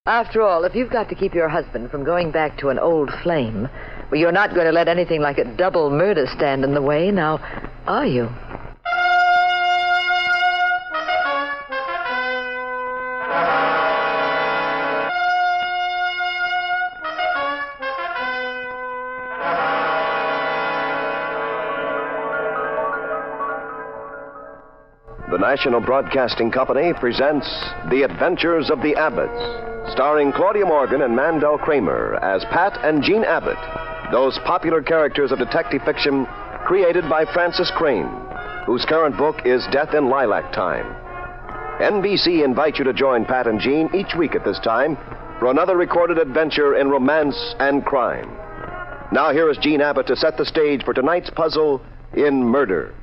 After all, if you've got to keep your husband from going back to an old flame, well, you're not going to let anything like a double murder stand in the way, now, are you? The National Broadcasting Company presents The Adventures of the Abbotts, starring Claudia Morgan and Mandel Kramer as Pat and Jean Abbott, those popular characters of detective fiction created by Francis Crane, whose current book is Death in Lilac Time. NBC invites you to join Pat and Jean each week at this time for another recorded adventure in romance and crime. Now here is Jean Abbott to set the stage for tonight's puzzle in Murder.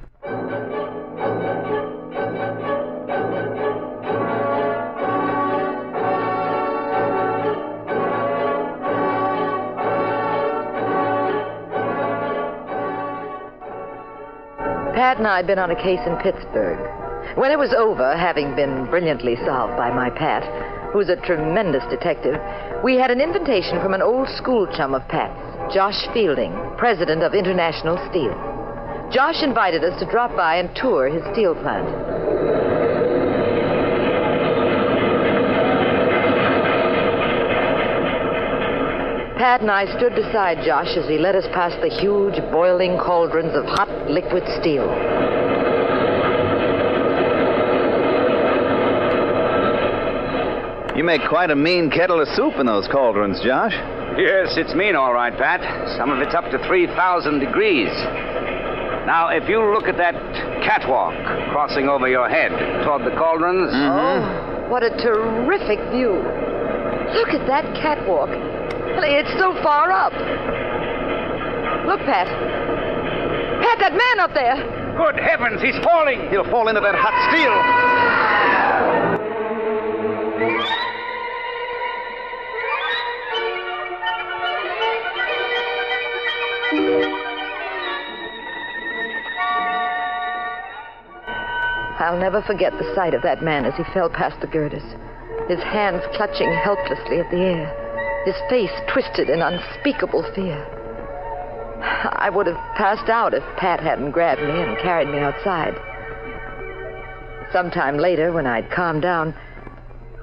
Pat and I had been on a case in Pittsburgh. When it was over, having been brilliantly solved by my Pat, who's a tremendous detective, we had an invitation from an old school chum of Pat's, Josh Fielding, president of International Steel. Josh invited us to drop by and tour his steel plant. Pat and I stood beside Josh as he led us past the huge, boiling cauldrons of hot, liquid steel. You make quite a mean kettle of soup in those cauldrons, Josh. Yes, it's mean, all right, Pat. Some of it's up to 3,000 degrees. Now, if you look at that catwalk crossing over your head toward the cauldrons... Oh, what a terrific view. Look at that catwalk. It's so far up. Look, Pat. Pat, that man up there. Good heavens, he's falling. He'll fall into that hot steel. I'll never forget the sight of that man as he fell past the girders, his hands clutching helplessly at the air. His face twisted in unspeakable fear. I would have passed out if Pat hadn't grabbed me and carried me outside. Sometime later, when I'd calmed down,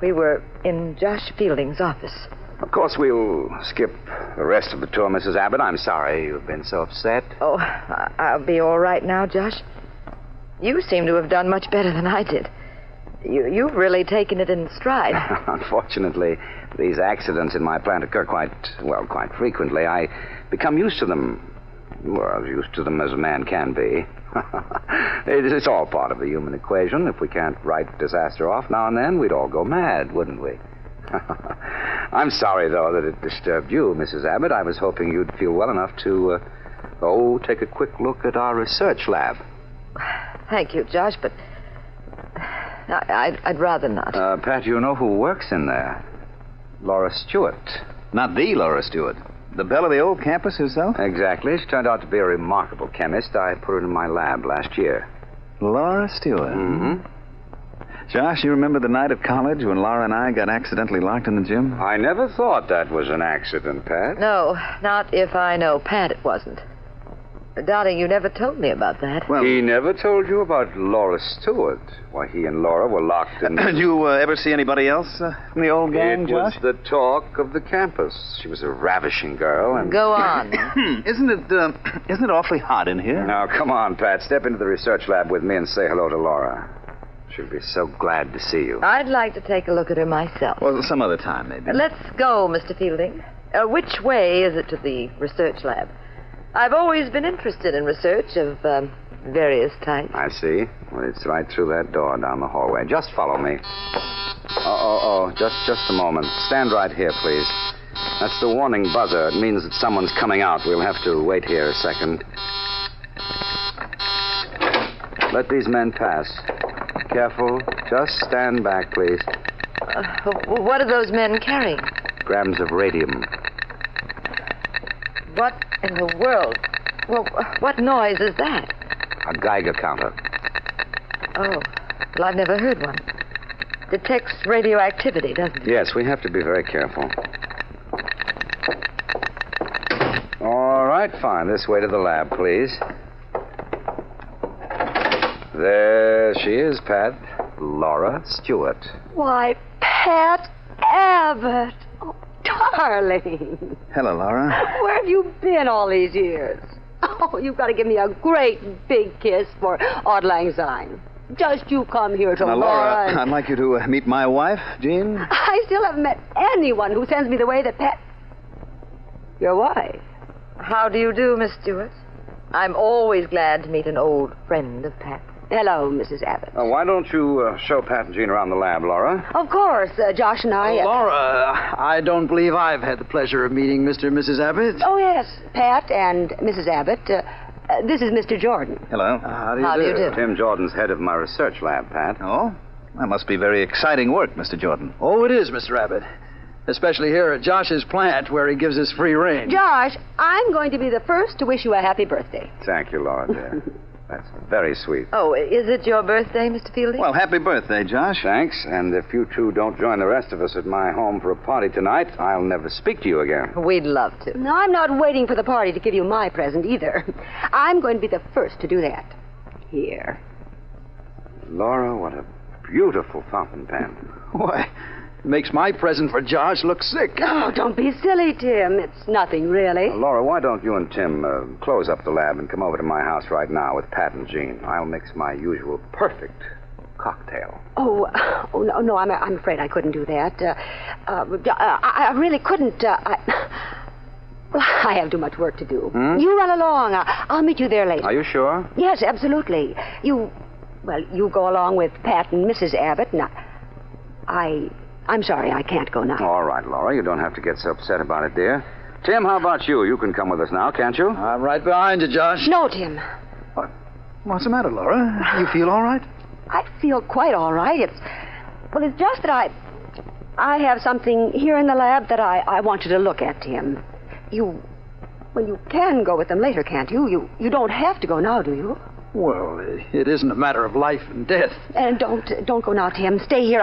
we were in Josh Fielding's office. Of course, we'll skip the rest of the tour, Mrs. Abbott. I'm sorry you've been so upset. Oh, I'll be all right now, Josh. You seem to have done much better than I did. You've really taken it in stride. Unfortunately, these accidents in my plant occur quite frequently. I become used to them. Well, as used to them as a man can be. It's all part of the human equation. If we can't write disaster off now and then, we'd all go mad, wouldn't we? I'm sorry, though, that it disturbed you, Mrs. Abbott. I was hoping you'd feel well enough to, take a quick look at our research lab. Thank you, Josh, but I'd rather not. Pat, you know who works in there? Laura Stewart. Not the Laura Stewart. The belle of the old campus herself? Exactly. She turned out to be a remarkable chemist. I put her in my lab last year. Laura Stewart? Mm-hmm. Josh, you remember the night of college when Laura and I got accidentally locked in the gym? I never thought that was an accident, Pat. No, not if I know Pat it wasn't. Darling, you never told me about that. Well, he never told you about Laura Stewart. Why, he and Laura were locked in... Did you ever see anybody else from the old gang, Josh? It was the talk of the campus. She was a ravishing girl and... Go on. Isn't it awfully hot in here? Now, come on, Pat. Step into the research lab with me and say hello to Laura. She'll be so glad to see you. I'd like to take a look at her myself. Well, some other time, maybe. Let's go, Mr. Fielding. Which way is it to the research lab? I've always been interested in research of various types. I see. Well, it's right through that door down the hallway. Just follow me. Just a moment. Stand right here, please. That's the warning buzzer. It means that someone's coming out. We'll have to wait here a second. Let these men pass. Careful. Just stand back, please. What are those men carrying? Grams of radium. What in the world? Well, what noise is that? A Geiger counter. Oh, well, I've never heard one. Detects radioactivity, doesn't it? Yes, we have to be very careful. All right, fine. This way to the lab, please. There she is, Pat. Laura Stewart. Why, Pat Abbott. Oh, darling. Hello, Laura. Where have you been all these years? Oh, you've got to give me a great big kiss for Auld Lang Syne. Just you come here Now, tomorrow. Laura, I'd like you to meet my wife, Jean. I still haven't met anyone who sends me the way that Pat... Your wife? How do you do, Miss Stewart? I'm always glad to meet an old friend of Pat's. Hello, Mrs. Abbott. Why don't you show Pat and Jean around the lab, Laura? Of course, Josh and I... Laura, I don't believe I've had the pleasure of meeting Mr. and Mrs. Abbott. Oh, yes, Pat and Mrs. Abbott. This is Mr. Jordan. Hello. How How do you do? Tim Jordan's head of my research lab, Pat. Oh? That must be very exciting work, Mr. Jordan. Oh, it is, Mr. Abbott. Especially here at Josh's plant, where he gives us free rein. Josh, I'm going to be the first to wish you a happy birthday. Thank you, Laura, dear. That's very sweet. Oh, is it your birthday, Mr. Fielding? Well, happy birthday, Josh. Thanks, and if you two don't join the rest of us at my home for a party tonight, I'll never speak to you again. We'd love to. No, I'm not waiting for the party to give you my present either. I'm going to be the first to do that. Here. Laura, what a beautiful fountain pen. Why, it makes my present for Josh look sick. Oh, don't be silly, Tim. It's nothing, really. Laura, why don't you and Tim close up the lab and come over to my house right now with Pat and Jean? I'll mix my usual perfect cocktail. Oh, no, I'm afraid I couldn't do that. I really couldn't. I have too much work to do. You run along. I'll meet you there later. Are you sure? Yes, absolutely. You go along with Pat and Mrs. Abbott, and I'm sorry, I can't go now. All right, Laura, you don't have to get so upset about it, dear. Tim, how about you? You can come with us now, can't you? I'm right behind you, Josh. No, Tim. What's the matter, Laura? You feel all right? I feel quite all right. It's just that I have something here in the lab that I want you to look at, Tim. You can go with them later, can't you? You don't have to go now, do you? Well, it isn't a matter of life and death. And don't go now, Tim. Stay here.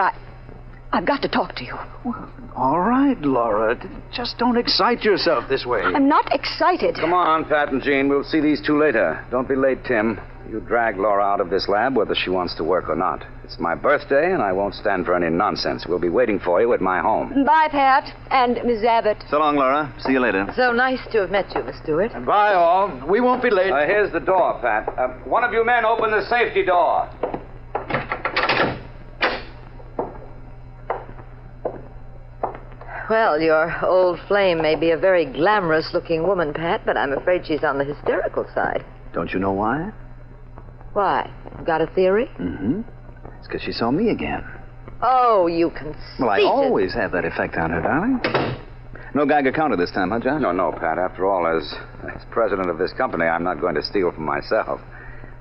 I've got to talk to you. Well, all right, Laura. Just don't excite yourself this way. I'm not excited. Come on, Pat and Jean. We'll see these two later. Don't be late, Tim. You drag Laura out of this lab whether she wants to work or not. It's my birthday, and I won't stand for any nonsense. We'll be waiting for you at my home. Bye, Pat and Miss Abbott. So long, Laura. See you later. So nice to have met you, Miss Stewart. Bye, all. We won't be late. Here's the door, Pat. One of you men open the safety door. Well, your old flame may be a very glamorous-looking woman, Pat, but I'm afraid she's on the hysterical side. Don't you know why? Why? Got a theory? Mm-hmm. It's because she saw me again. Oh, you conceited. Well, I always have that effect on her, darling. No Geiger counter this time, huh, Josh? No, Pat. After all, as president of this company, I'm not going to steal from myself.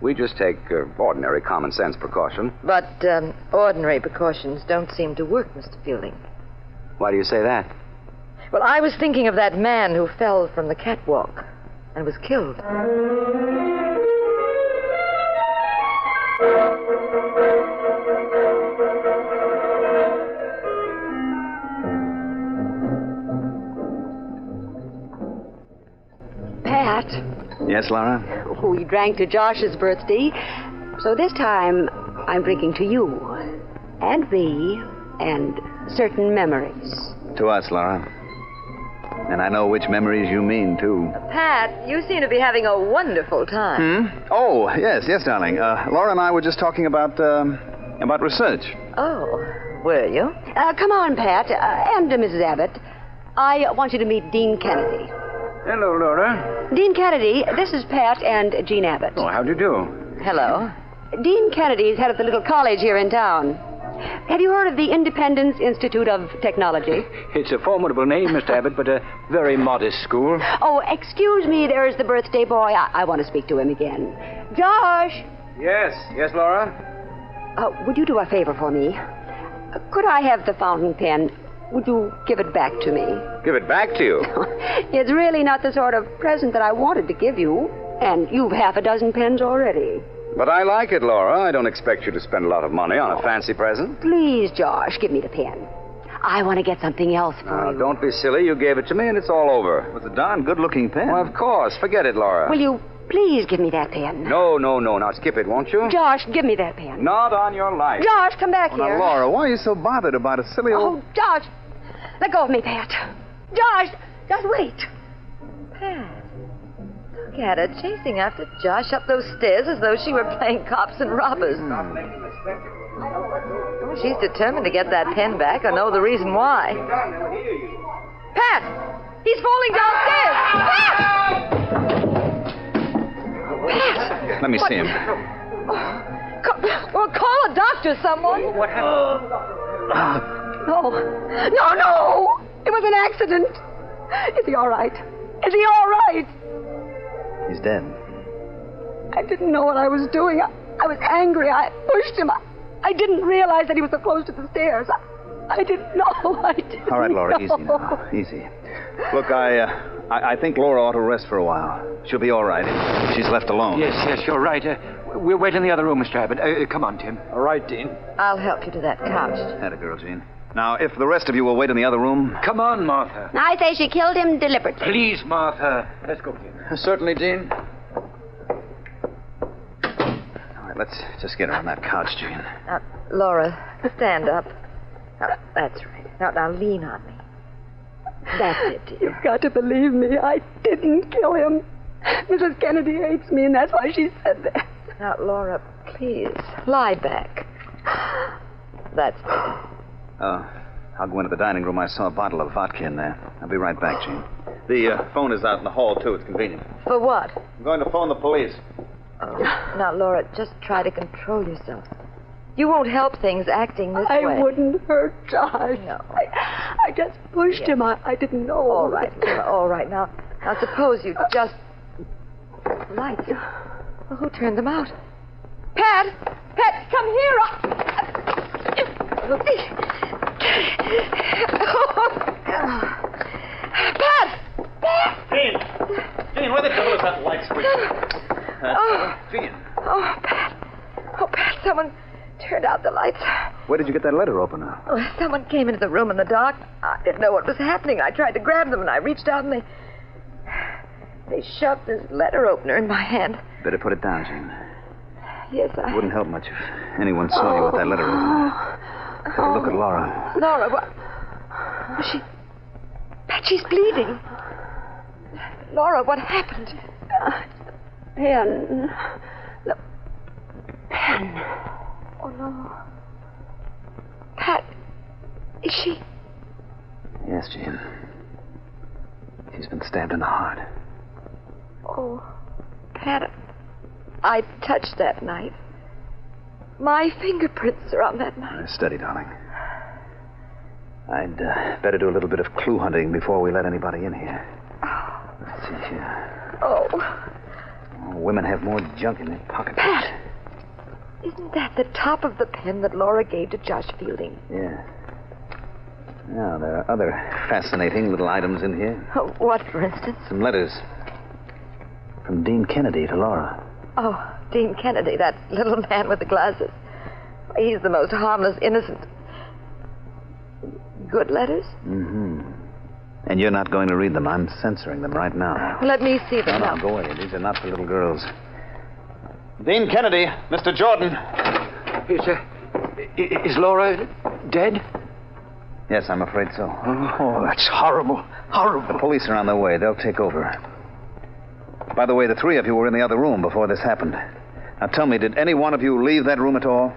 We just take ordinary common sense precaution. But ordinary precautions don't seem to work, Mr. Fielding. Why do you say that? Well, I was thinking of that man who fell from the catwalk and was killed. Pat. Yes, Laura? We drank to Josh's birthday, so this time I'm drinking to you and me and certain memories. To us, Laura. And I know which memories you mean, too. Pat, you seem to be having a wonderful time. Oh, yes, darling. Laura and I were just talking about research. Oh, were you? Come on, Pat, and Mrs. Abbott. I want you to meet Dean Kennedy. Hello, Laura. Dean Kennedy, this is Pat and Jean Abbott. Oh, how do you do? Hello. Dean Kennedy is head of the little college here in town. Have you heard of the Independence Institute of Technology? It's a formidable name, Mr. Abbott, but a very modest school. Oh, excuse me, there's the birthday boy. I want to speak to him again. Josh! Yes, Laura? Would you do a favor for me? Could I have the fountain pen? Would you give it back to me? Give it back to you. It's really not the sort of present that I wanted to give you. And you've half a dozen pens already. But I like it, Laura. I don't expect you to spend a lot of money on a fancy present. Please, Josh, give me the pen. I want to get something else for Now, you. don't be silly. You gave it to me, and it's all over. It was a darn good-looking pen. Well, of course. Forget it, Laura. Will you please give me that pen? No. Now, skip it, won't you? Josh, give me that pen. Not on your life. Josh, come back Oh, here. now, Laura, why are you so bothered about a silly old... Oh, Josh, let go of me, Pat. Josh, just wait. Pat, look at her chasing after Josh up those stairs as though she were playing cops and robbers. Well, she's determined to get that pen back or know the reason why. Pat! He's falling downstairs! Pat! Let me see him. Well, call a doctor, someone. What happened? No. It was an accident. Is he all right? Is he all right? He's dead. I didn't know what I was doing. I was angry. I pushed him. I didn't realize that he was so close to the stairs. I didn't know. I didn't All right, Laura, know. easy now. Easy. Look, I think Laura ought to rest for a while. She'll be all right if she's left alone. Yes, you're right. We'll wait in the other room, Mr. Abbott. Come on, Tim. All right, Dean. I'll help you to that couch. Had a girl, Jean. Now, if the rest of you will wait in the other room... Come on, Martha. I say she killed him deliberately. Please, Martha. Let's go, Tim. Certainly, Dean. All right, let's just get her on that couch, Jean. Now, Laura, stand up. Now, that's right. Now lean on me. That's it, dear. You've got to believe me. I didn't kill him. Mrs. Kennedy hates me, and that's why she said that. Now, Laura, please, lie back. That's it. I'll go into the dining room. I saw a bottle of vodka in there. I'll be right back, Jean. The phone is out in the hall, too. It's convenient. For what? I'm going to phone the police. Oh. Now, Laura, just try to control yourself. You won't help things acting this way. I wouldn't hurt Josh. No. I just pushed him. I didn't know. All right, Laura, all right. Now, suppose you just... Lights. Well, who turned them out? Pat! Pat, come here! Pat! Jean, where the devil is that light switch? Jean. Oh, Pat. Oh, Pat, someone turned out the lights. Where did you get that letter opener? Oh, someone came into the room in the dark. I didn't know what was happening. I tried to grab them, and I reached out, and they shoved this letter opener in my hand. Better put it down, Jean. Yes, It wouldn't help much if anyone saw you with that letter opener. Take a look at Laura. Laura, what? Pat, she's bleeding. Laura, what happened? Pen. The pen. Oh, no. Pat, is she... Yes, Jean. She's been stabbed in the heart. Oh, Pat, I touched that knife. My fingerprints are on that knife. Steady, darling. I'd better do a little bit of clue hunting before we let anybody in here. Let's see here. Oh. Women have more junk in their pockets. Pat, isn't that the top of the pen that Laura gave to Josh Fielding? Yeah. Now, there are other fascinating little items in here. Oh, what, for instance? Some letters from Dean Kennedy to Laura. Oh, Dean Kennedy, that little man with the glasses. He's the most harmless, innocent. Good letters? Mm-hmm. And you're not going to read them. I'm censoring them right now. Let me see them No, now. go away. These are not for little girls. Dean Kennedy, Mr. Jordan. Is Laura dead? Yes, I'm afraid so. Oh, that's horrible. Horrible. The police are on their way. They'll take over. By the way, the three of you were in the other room before this happened. Now tell me, did any one of you leave that room at all?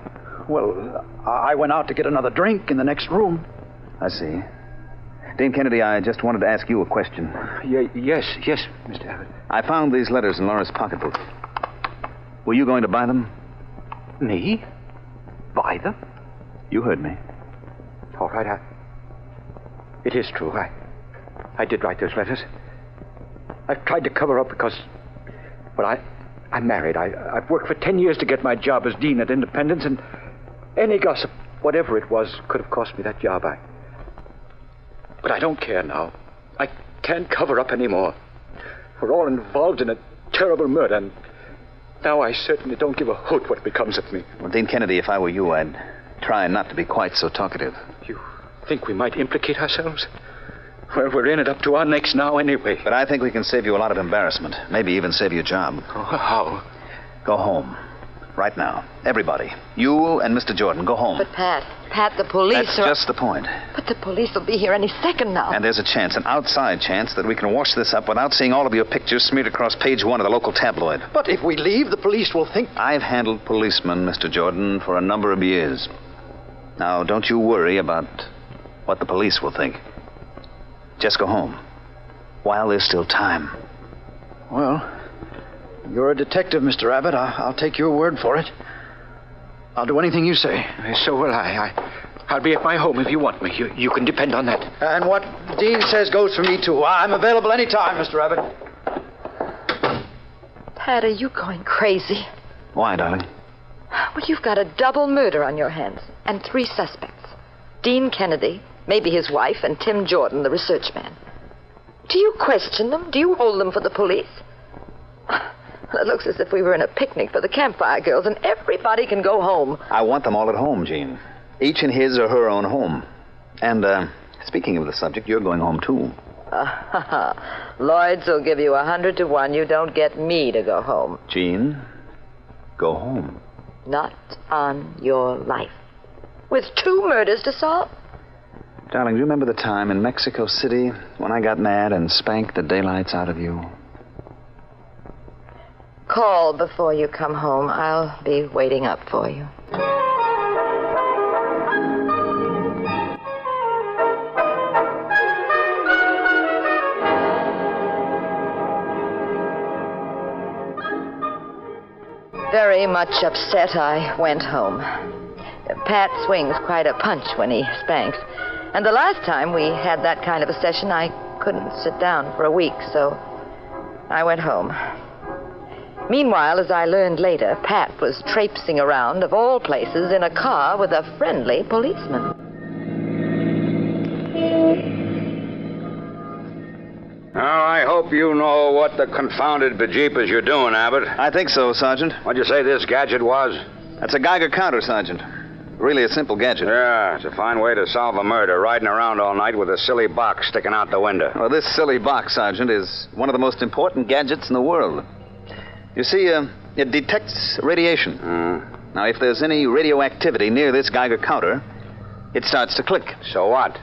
Well, I went out to get another drink in the next room. I see. Dean Kennedy, I just wanted to ask you a question. Yes, Mr. Abbott. I found these letters in Laura's pocketbook. Were you going to buy them? Me? Buy them? You heard me. All right, it is true. I did write those letters. I've tried to cover up because... Well, I'm married. I've worked for 10 years to get my job as dean at Independence, and any gossip, whatever it was, could have cost me that job. But I don't care now. I can't cover up anymore. We're all involved in a terrible murder, and Now I certainly don't give a hoot what becomes of me. Well, Dean Kennedy, if I were you, I'd try not to be quite so talkative. You think we might implicate ourselves? Well, we're in it up to our necks now anyway. But I think we can save you a lot of embarrassment. Maybe even save your job. Oh, how? Go home. Right now. Everybody. You and Mr. Jordan, go home. But, Pat, the police That's are... just the point. But the police will be here any second now. And there's a chance, an outside chance, that we can wash this up without seeing all of your pictures smeared across page 1 of the local tabloid. But if we leave, the police will think... I've handled policemen, Mr. Jordan, for a number of years. Now, don't you worry about what the police will think. Just go home. While there's still time. Well, you're a detective, Mr. Abbott. I'll take your word for it. I'll do anything you say. So will I. I'll be at my home if you want me. You can depend on that. And what Dean says goes for me, too. I'm available any time, Mr. Abbott. Pat, are you going crazy? Why, darling? Well, you've got a double murder on your hands, and 3 suspects. Dean Kennedy, maybe his wife, and Tim Jordan, the research man. Do you question them? Do you hold them for the police? Well, it looks as if we were in a picnic for the Campfire Girls, and everybody can go home. I want them all at home, Jean. Each in his or her own home. And, speaking of the subject, you're going home, too. Lloyd's will give you 100 to 1. You don't get me to go home. Jean, go home. Not on your life. With 2 murders to solve? Darling, do you remember the time in Mexico City when I got mad and spanked the daylights out of you? Call before you come home. I'll be waiting up for you. Very much upset, I went home. Pat swings quite a punch when he spanks. And the last time we had that kind of a session, I couldn't sit down for a week, so I went home. Meanwhile, as I learned later, Pat was traipsing around, of all places, in a car with a friendly policeman. Now, I hope you know what the confounded bejeepers you're doing, Abbott. I think so, Sergeant. What'd you say this gadget was? That's a Geiger counter, Sergeant. Really a simple gadget. Yeah, it's a fine way to solve a murder, riding around all night with a silly box sticking out the window. Well, this silly box, Sergeant, is one of the most important gadgets in the world. You see, it detects radiation. Now, if there's any radioactivity near this Geiger counter, it starts to click. So what?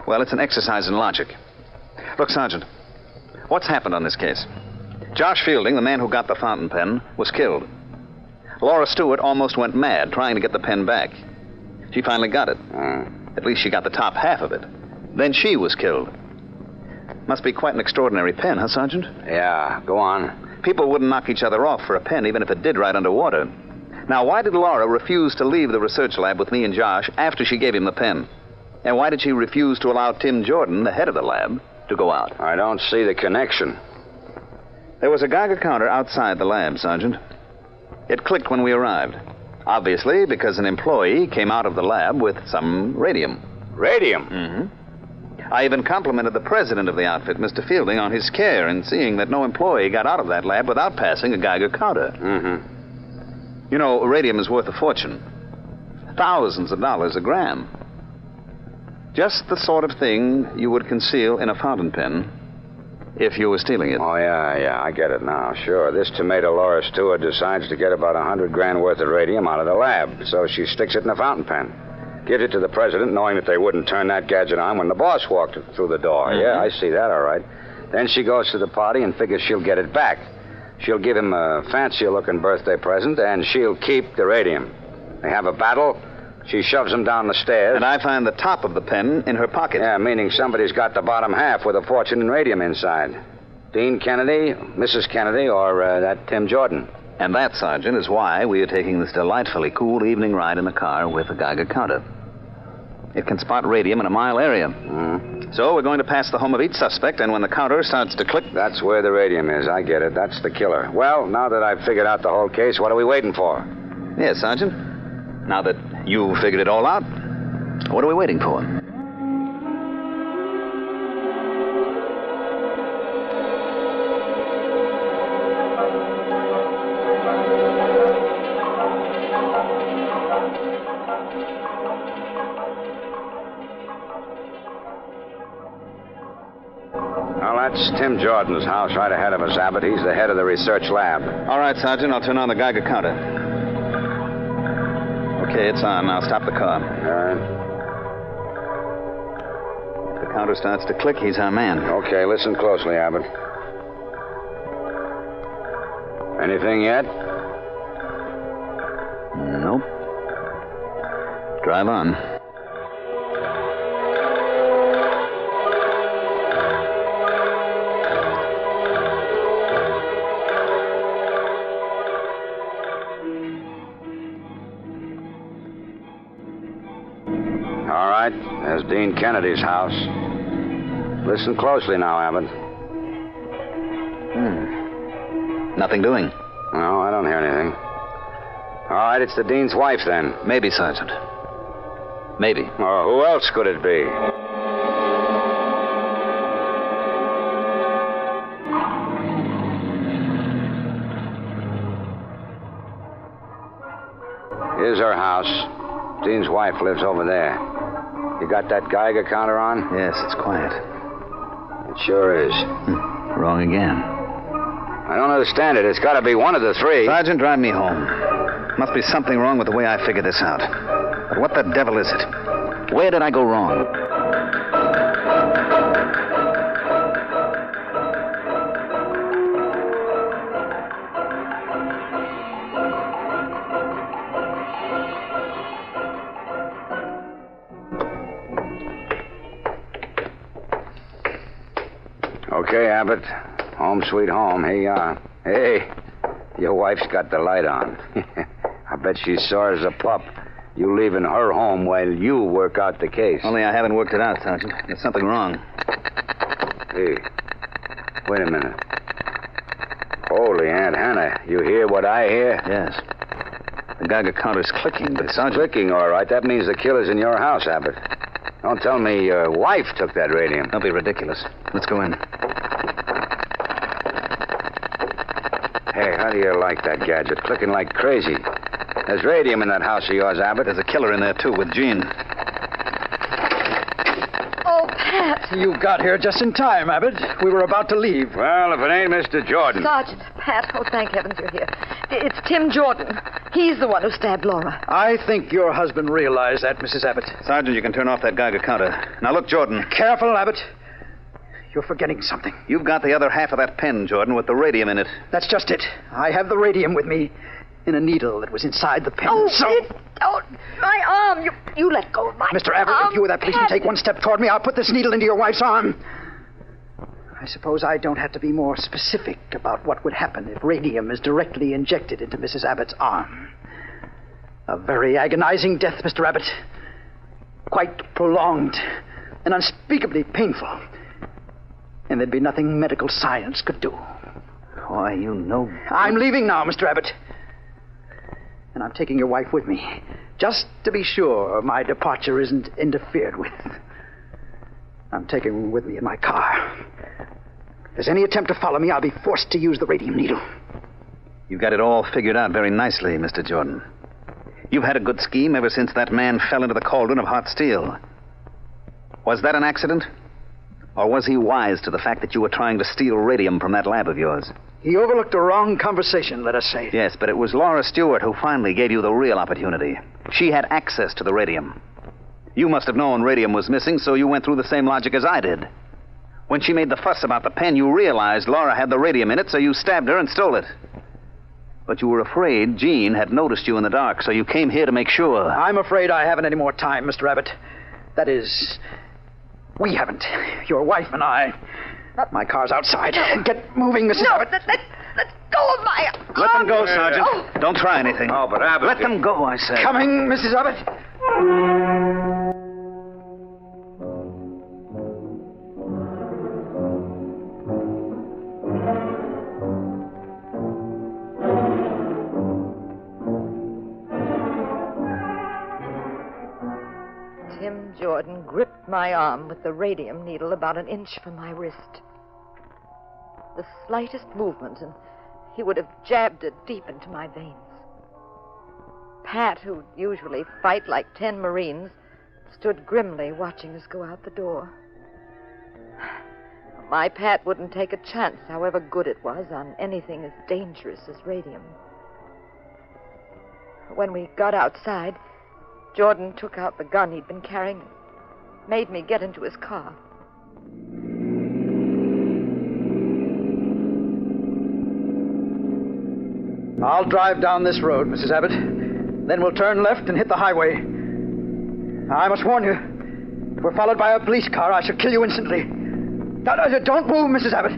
Well, it's an exercise in logic. Look, Sergeant, what's happened on this case? Josh Fielding, the man who got the fountain pen, was killed. Laura Stewart almost went mad trying to get the pen back. She finally got it. At least she got the top half of it. Then she was killed. Must be quite an extraordinary pen, huh, Sergeant? Yeah, go on. People wouldn't knock each other off for a pen, even if it did right underwater. Now, why did Laura refuse to leave the research lab with me and Josh after she gave him the pen? And why did she refuse to allow Tim Jordan, the head of the lab, to go out? I don't see the connection. There was a Geiger counter outside the lab, Sergeant. It clicked when we arrived. Obviously, because an employee came out of the lab with some radium. Radium? Mm-hmm. I even complimented the president of the outfit, Mr. Fielding, on his care in seeing that no employee got out of that lab without passing a Geiger counter. Mm-hmm. You know, radium is worth a fortune. Thousands of dollars a gram. Just the sort of thing you would conceal in a fountain pen if you were stealing it. Oh, yeah, I get it now, sure. This tomato Laura Stewart decides to get about $100,000 worth of radium out of the lab, so she sticks it in a fountain pen. Gives it to the president, knowing that they wouldn't turn that gadget on when the boss walked through the door. Mm-hmm. Yeah, I see that, all right. Then she goes to the party and figures she'll get it back. She'll give him a fancier-looking birthday present, and she'll keep the radium. They have a battle. She shoves him down the stairs. And I find the top of the pen in her pocket. Yeah, meaning somebody's got the bottom half with a fortune in radium inside. Dean Kennedy, Mrs. Kennedy, or that Tim Jordan. And that, Sergeant, is why we are taking this delightfully cool evening ride in the car with a Geiger counter. It can spot radium in a mile area. So we're going to pass the home of each suspect, and when the counter starts to click... That's where the radium is. I get it. That's the killer. Well, now that I've figured out the whole case, what are we waiting for? Yes, Sergeant. Now that you figured it all out, what are we waiting for? Well, that's Tim Jordan's house right ahead of us, Abbott. He's the head of the research lab. All right, Sergeant, I'll turn on the Geiger counter. Okay, it's on. Now stop the car. All right. If the counter starts to click, he's our man. Okay, listen closely, Abbott. Anything yet? Nope. Drive on. All right, there's Dean Kennedy's house. Listen closely now, Abbott. Nothing doing. No, I don't hear anything. All right, it's the Dean's wife, then. Maybe, Sergeant. Maybe. Or who else could it be? Here's her house. Dean's wife lives over there. You got that Geiger counter on? Yes, it's quiet. It sure is. Wrong again. I don't understand it. It's got to be one of the three. Sergeant, drive me home. Must be something wrong with the way I figured this out. But what the devil is it? Where did I go wrong? Okay, Abbott. Home sweet home. Here you are. Hey, your wife's got the light on. I bet she's sore as a pup. You leaving her home while you work out the case. Only I haven't worked it out, Sergeant. There's something wrong. Hey, wait a minute. Holy Aunt Hannah, you hear what I hear? Yes. The Geiger counter's clicking, but Sergeant... Clicking, all right. That means the killer's in your house, Abbott. Don't tell me your wife took that radium. Don't be ridiculous. Let's go in. Hey, how do you like that gadget? Clicking like crazy. There's radium in that house of yours, Abbott. There's a killer in there, too, with Jean. Oh, Pat. You got here just in time, Abbott. We were about to leave. Well, if it ain't Mr. Jordan. Sergeant, Pat. Oh, thank heavens you're here. It's Tim Jordan. He's the one who stabbed Laura. I think your husband realized that, Mrs. Abbott. Sergeant, you can turn off that Geiger counter. Now, look, Jordan. Careful, Abbott. You're forgetting something. You've got the other half of that pen, Jordan, with the radium in it. That's just it. I have the radium with me in a needle that was inside the pen. Oh, so... my arm. You let go of my Mr. Abbott, if you or that policeman take one step toward me, I'll put this needle into your wife's arm. I suppose I don't have to be more specific about what would happen if radium is directly injected into Mrs. Abbott's arm. A very agonizing death, Mr. Abbott. Quite prolonged and unspeakably painful. And there'd be nothing medical science could do. Why, you know... I'm leaving now, Mr. Abbott. And I'm taking your wife with me, just to be sure my departure isn't interfered with. I'm taking her with me in my car. If there's any attempt to follow me, I'll be forced to use the radium needle. You've got it all figured out very nicely, Mr. Jordan. You've had a good scheme ever since that man fell into the cauldron of hot steel. Was that an accident? Or was he wise to the fact that you were trying to steal radium from that lab of yours? He overlooked a wrong conversation, let us say. Yes, but it was Laura Stewart who finally gave you the real opportunity. She had access to the radium. You must have known radium was missing, so you went through the same logic as I did. When she made the fuss about the pen, you realized Laura had the radium in it, so you stabbed her and stole it. But you were afraid Jean had noticed you in the dark, so you came here to make sure. I'm afraid I haven't any more time, Mr. Abbott. That is, we haven't. Your wife and I. My car's outside. Get moving, Mrs. Abbott. Let go of my arm. Let them go, Sergeant. Oh. Don't try anything. Oh, but Abbott... Let them go, I say. Coming, Mrs. Abbott. Tim Jordan gripped my arm with the radium needle about an inch from my wrist. The slightest movement, and he would have jabbed it deep into my veins. Pat, who'd usually fight like 10 Marines, stood grimly watching us go out the door. My Pat wouldn't take a chance, however good it was, on anything as dangerous as radium. When we got outside, Jordan took out the gun he'd been carrying and made me get into his car. I'll drive down this road, Mrs. Abbott. Then we'll turn left and hit the highway. I must warn you, if we're followed by a police car, I shall kill you instantly. Don't move, Mrs. Abbott.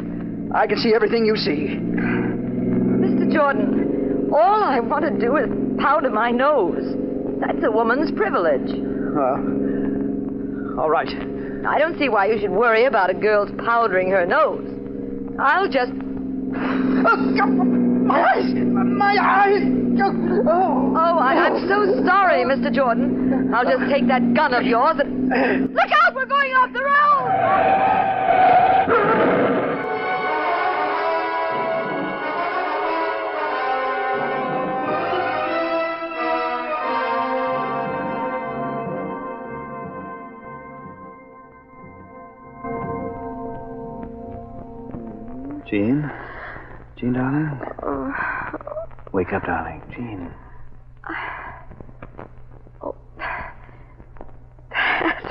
I can see everything you see. Mr. Jordan, all I want to do is powder my nose. That's a woman's privilege. All right. I don't see why you should worry about a girl's powdering her nose. I'll just... My eyes! My eyes! Oh, I'm so sorry, Mr. Jordan. I'll just take that gun of yours and... Look out! We're going off the road! Jean? Jean, darling? Wake up, darling. Jean.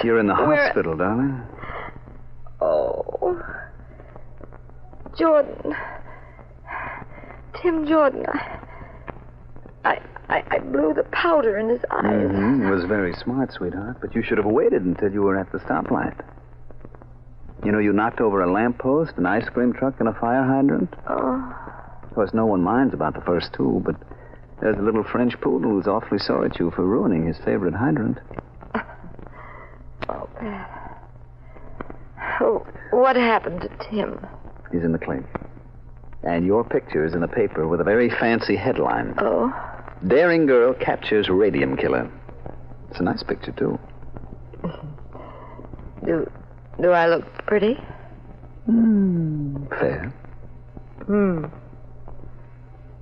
You're in the hospital, darling. Oh. Jordan. Tim Jordan. I blew the powder in his eyes. Mm-hmm. It was very smart, sweetheart, but you should have waited until you were at the stoplight. You know, you knocked over a lamppost, an ice cream truck, and a fire hydrant. Oh. Of course, no one minds about the first two, but there's a little French poodle who's awfully sore at you for ruining his favorite hydrant. Oh, Pat. Oh, what happened to Tim? He's in the clinic. And your picture is in the paper with a very fancy headline. Oh? Daring girl captures radium killer. It's a nice picture, too. Do I look pretty? Fair.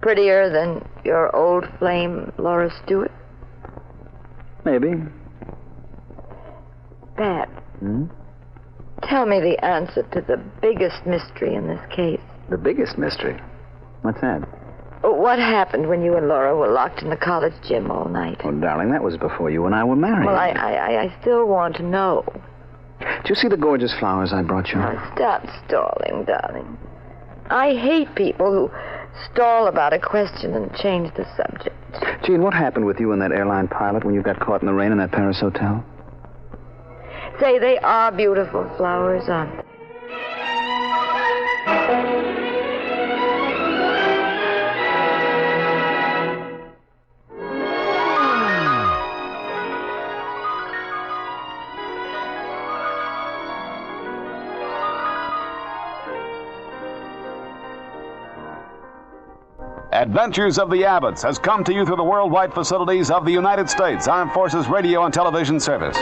Prettier than your old flame, Laura Stewart? Maybe. Pat, tell me the answer to the biggest mystery in this case. The biggest mystery? What's that? What happened when you and Laura were locked in the college gym all night? Oh, darling, that was before you and I were married. Well, I still want to know. Did you see the gorgeous flowers I brought you? Oh, stop stalling, darling. I hate people who stall about a question and change the subject. Jean, what happened with you and that airline pilot when you got caught in the rain in that Paris hotel? Say, they are beautiful flowers, aren't they? Adventures of the Abbotts has come to you through the worldwide facilities of the United States Armed Forces Radio and Television Service.